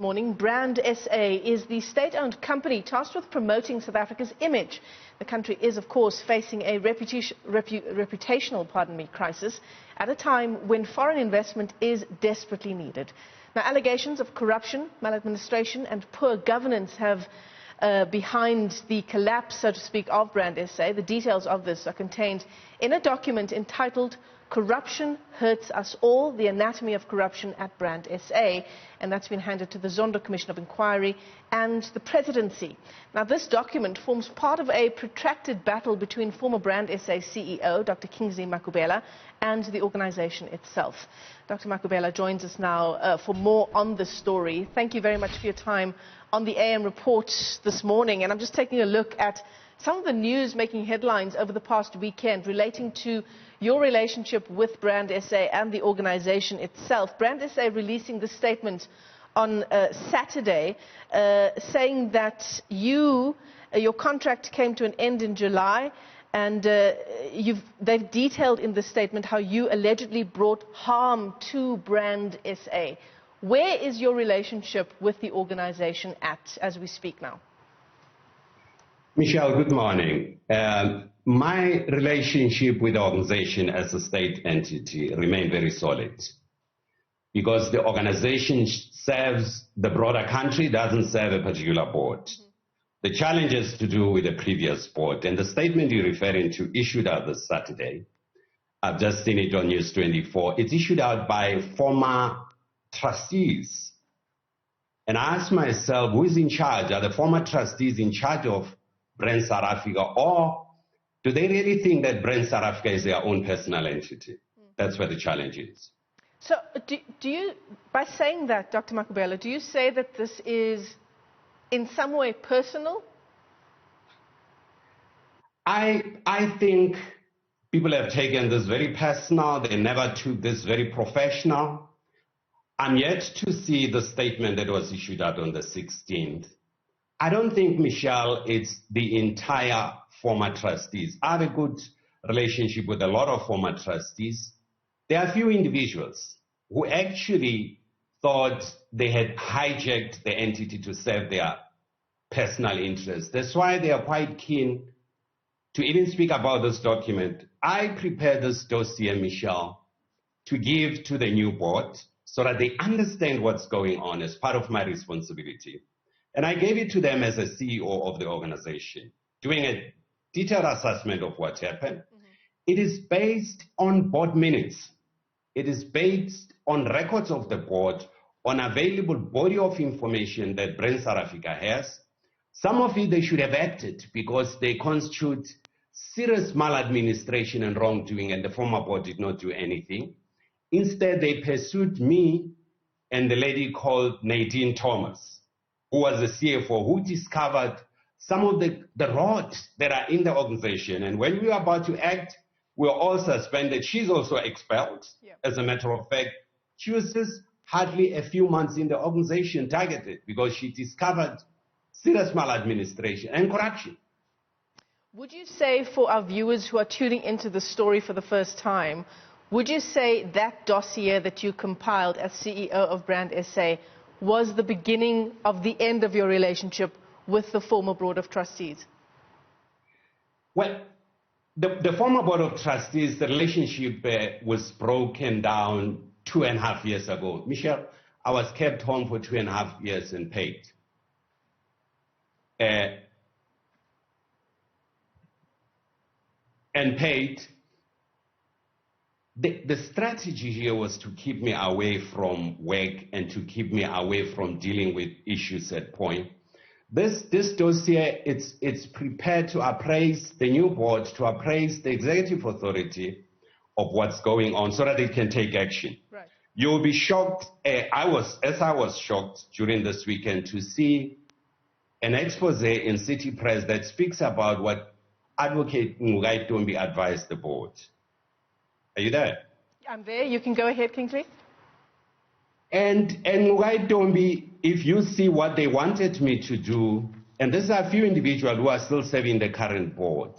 Morning. Brand SA is the state-owned company tasked with promoting South Africa's image. The country is, of course, facing a reputational crisis at a time when foreign investment is desperately needed. Now, allegations of corruption, maladministration and poor governance have behind the collapse, so to speak, of Brand SA. The details of this are contained in a document entitled "Corruption Hurts Us All, the Anatomy of Corruption at Brand SA," and that's been handed to the Zondo Commission of Inquiry and the Presidency. Now, this document forms part of a protracted battle between former Brand SA CEO, Dr. Kingsley Makhubela, and the organization itself. Dr. Makhubela joins us now for more on this story. Thank you very much for your time on the AM report this morning. And I'm just taking a look at some of the news making headlines over the past weekend relating to your relationship with Brand SA and the organization itself. Brand SA releasing this statement on Saturday saying that your contract came to an end in July, and they've detailed in this statement how you allegedly brought harm to Brand SA. Where is your relationship with the organization at as we speak now? Michelle, good morning. My relationship with the organization as a state entity remains very solid because the organization serves the broader country, doesn't serve a particular board. The challenge is to do with the previous board, and the statement you're referring to issued out this Saturday, I've just seen it on News 24, it's issued out by former trustees. And I asked myself, who is in charge? Are the former trustees in charge of Brand South Africa, or do they really think that Brand South Africa is their own personal entity? That's where the challenge is. So do you, by saying that, Dr. Makhubela, do you say that this is in some way personal? I think people have taken this very personal. They never took this very professional. I'm yet to see the statement that was issued out on the 16th. I don't think, Michelle, it's the entire former trustees. I have a good relationship with a lot of former trustees. There are a few individuals who actually thought they had hijacked the entity to serve their personal interests. That's why they are quite keen to even speak about this document. I prepared this dossier, Michelle, to give to the new board so that they understand what's going on as part of my responsibility. And I gave it to them as a CEO of the organization, doing a detailed assessment of what happened. It is based on board minutes. It is based on records of the board, on available body of information that Brand South Africa has. Some of it they should have acted because they constitute serious maladministration and wrongdoing, and the former board did not do anything. Instead, they pursued me and the lady called Nadine Thomas, who was the CFO, who discovered some of the rods that are in the organization. And when we were about to act, we were all suspended. She's also expelled. Yeah. As a matter of fact, she was just hardly a few months in the organization targeted because she discovered serious maladministration and corruption. Would you say, for our viewers who are tuning into the story for the first time, would you say that dossier that you compiled as CEO of Brand SA was the beginning of the end of your relationship with the former Board of Trustees? Well, the former Board of Trustees, the relationship was broken down 2.5 years ago. Michelle, I was kept home for 2.5 years and paid. The strategy here was to keep me away from work and to keep me away from dealing with issues at point. This dossier, it's prepared to appraise the new board, to appraise the executive authority of what's going on so that it can take action. Right. You'll be shocked, I was shocked during this weekend to see an expose in City Press that speaks about what Advocate Ngugai Tombi advised the board. Are you there? I'm there. You can go ahead, Kingsley. And Ngugai Tombi, if you see what they wanted me to do, and these are a few individuals who are still serving the current board,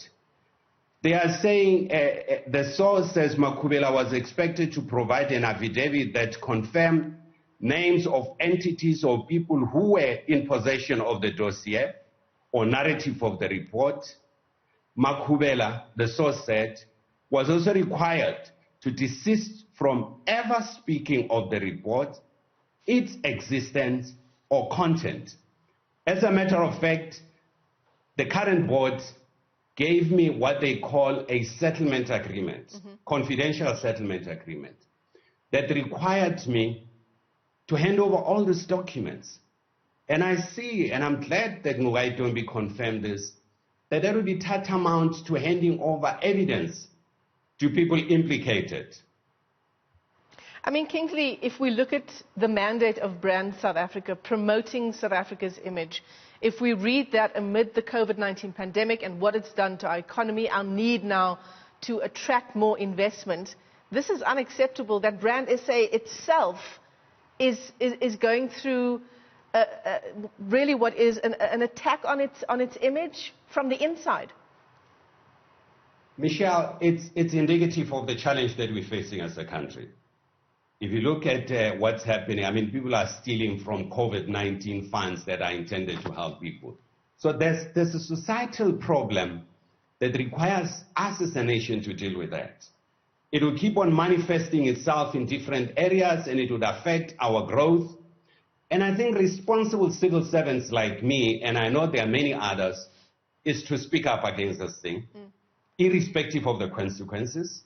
they are saying, the source says Makhubela was expected to provide an affidavit that confirmed names of entities or people who were in possession of the dossier or narrative of the report. Makhubela, the source said, was also required to desist from ever speaking of the report, its existence, or content. As a matter of fact, the current board gave me what they call a settlement agreement, confidential settlement agreement, that required me to hand over all these documents. And I see, and I'm glad that Ngugai Dombi confirmed this, that there will be tantamount to handing over evidence to people implicated. I mean, Kingsley, if we look at the mandate of Brand South Africa, promoting South Africa's image, if we read that amid the COVID-19 pandemic and what it's done to our economy, our need now to attract more investment, this is unacceptable that Brand SA itself is going through really what is an attack on its image from the inside. Michelle, it's indicative of the challenge that we're facing as a country. If you look at what's happening, I mean, people are stealing from COVID-19 funds that are intended to help people. So there's a societal problem that requires us as a nation to deal with that. It will keep on manifesting itself in different areas, and it would affect our growth. And I think responsible civil servants like me, and I know there are many others, is to speak up against this thing, irrespective of the consequences,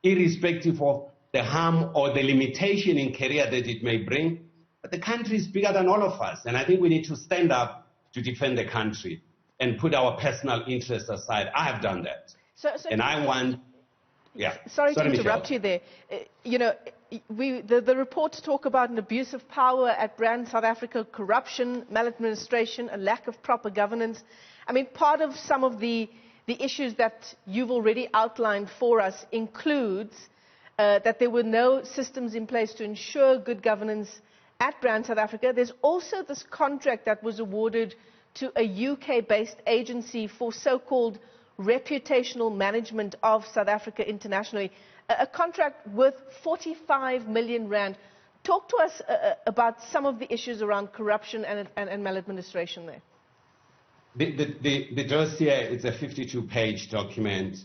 irrespective of the harm or the limitation in career that it may bring. But the country is bigger than all of us, and I think we need to stand up to defend the country and put our personal interests aside. I have done that. And I want... Yeah. Sorry to interrupt you there. You know, the reports talk about an abuse of power at Brand South Africa, corruption, maladministration, a lack of proper governance. I mean, part of some of the issues that you've already outlined for us includes that there were no systems in place to ensure good governance at Brand South Africa. There's also this contract that was awarded to a UK-based agency for so-called reputational management of South Africa internationally, a contract worth 45 million rand. Talk to us about some of the issues around corruption and maladministration there. The dossier is a 52-page document.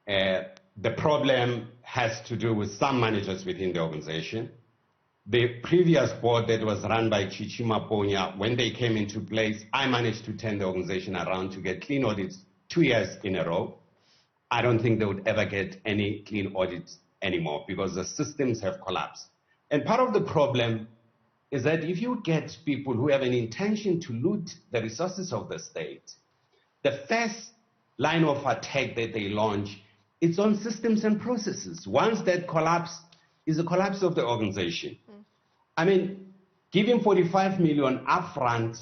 The problem has to do with some managers within the organization. The previous board that was run by Chichima Ponya, when they came into place, I managed to turn the organization around to get clean audits 2 years in a row. I don't think they would ever get any clean audits anymore because the systems have collapsed. And part of the problem is that if you get people who have an intention to loot the resources of the state, the first line of attack that they launch is on systems and processes. Once that collapse is a collapse of the organization. I mean, giving 45 million upfront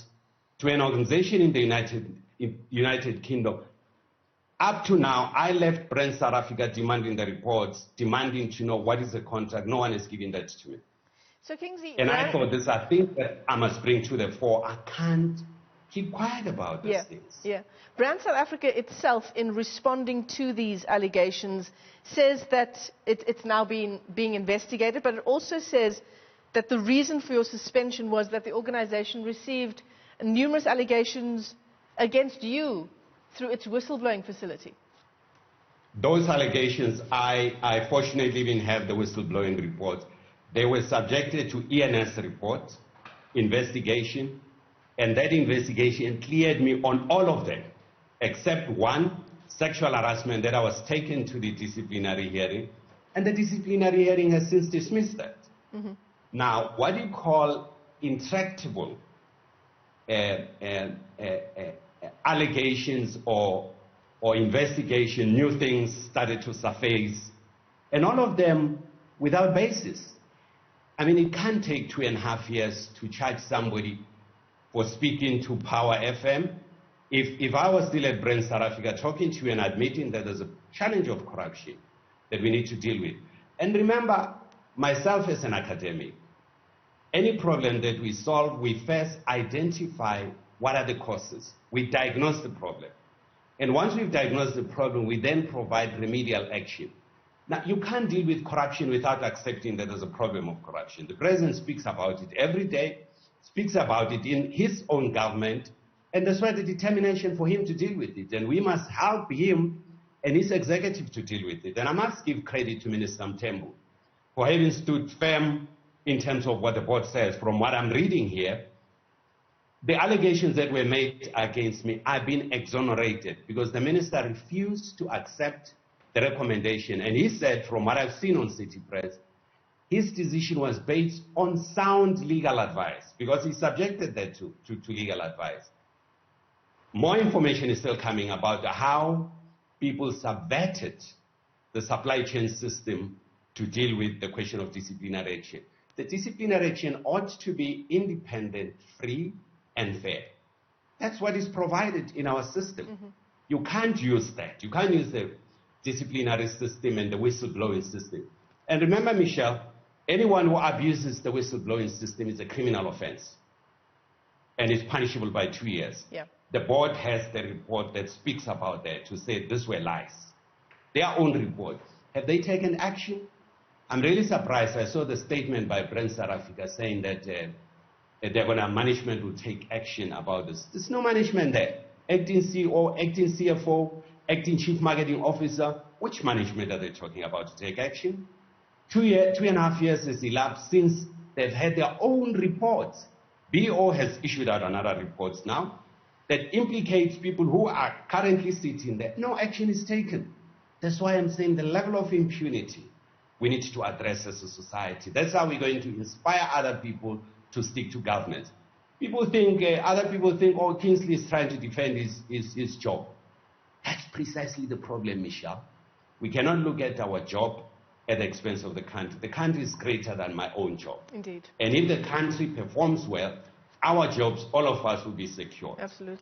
to an organization in the United Kingdom, up to now, I left Brand South Africa demanding the reports, demanding to know what is the contract. No one is giving that to me. So Kingsley, and I thought this, I think that I must bring to the fore. I can't keep quiet about these things. Yeah. Brand South Africa itself, in responding to these allegations, says that it's now being investigated, but it also says that the reason for your suspension was that the organization received numerous allegations against you through its whistleblowing facility. Those allegations, I fortunately didn't have the whistleblowing report. They were subjected to ENS report, investigation, and that investigation cleared me on all of them, except one, sexual harassment, that I was taken to the disciplinary hearing, and the disciplinary hearing has since dismissed that. Now, what you call intractable allegations or investigation, new things started to surface, and all of them without basis. I mean, it can't take 2.5 years to charge somebody for speaking to Power FM. If I was still at Brand South Africa talking to you and admitting that there's a challenge of corruption that we need to deal with. And remember, myself as an academic, any problem that we solve, we first identify what are the causes. We diagnose the problem. And once we've diagnosed the problem, we then provide remedial action. Now, you can't deal with corruption without accepting that there's a problem of corruption. The president speaks about it every day, speaks about it in his own government, and that's why the determination for him to deal with it. And we must help him and his executive to deal with it. And I must give credit to Minister Mthembu for having stood firm in terms of what the board says. From what I'm reading here, the allegations that were made against me have been exonerated because the minister refused to accept the recommendation. And he said, from what I've seen on City Press, his decision was based on sound legal advice because he subjected that to legal advice. More information is still coming about how people subverted the supply chain system to deal with the question of disciplinary action. The disciplinary action ought to be independent, free, and fair. That's what is provided in our system. Mm-hmm. You can't use that. You can't use the disciplinary system and the whistleblowing system. And remember, Michelle, anyone who abuses the whistleblowing system is a criminal offense and is punishable by 2 years. Yeah. The board has the report that speaks about that to say these were lies. Their own report. Have they taken action? I'm really surprised. I saw the statement by Newzroom Afrika saying that management will take action about this. There's no management there. Acting CEO, acting CFO, acting chief marketing officer. Which management are they talking about to take action? 2.5 years has elapsed since they've had their own reports. BO has issued out another report now that implicates people who are currently sitting there. No action is taken. That's why I'm saying the level of impunity we need to address as a society. That's how we're going to inspire other people to stick to government. Other people think, oh, Kingsley is trying to defend his job. That's precisely the problem, Michelle. We cannot look at our job at the expense of the country. The country is greater than my own job. Indeed. And if the country performs well, our jobs, all of us will be secure. Absolutely.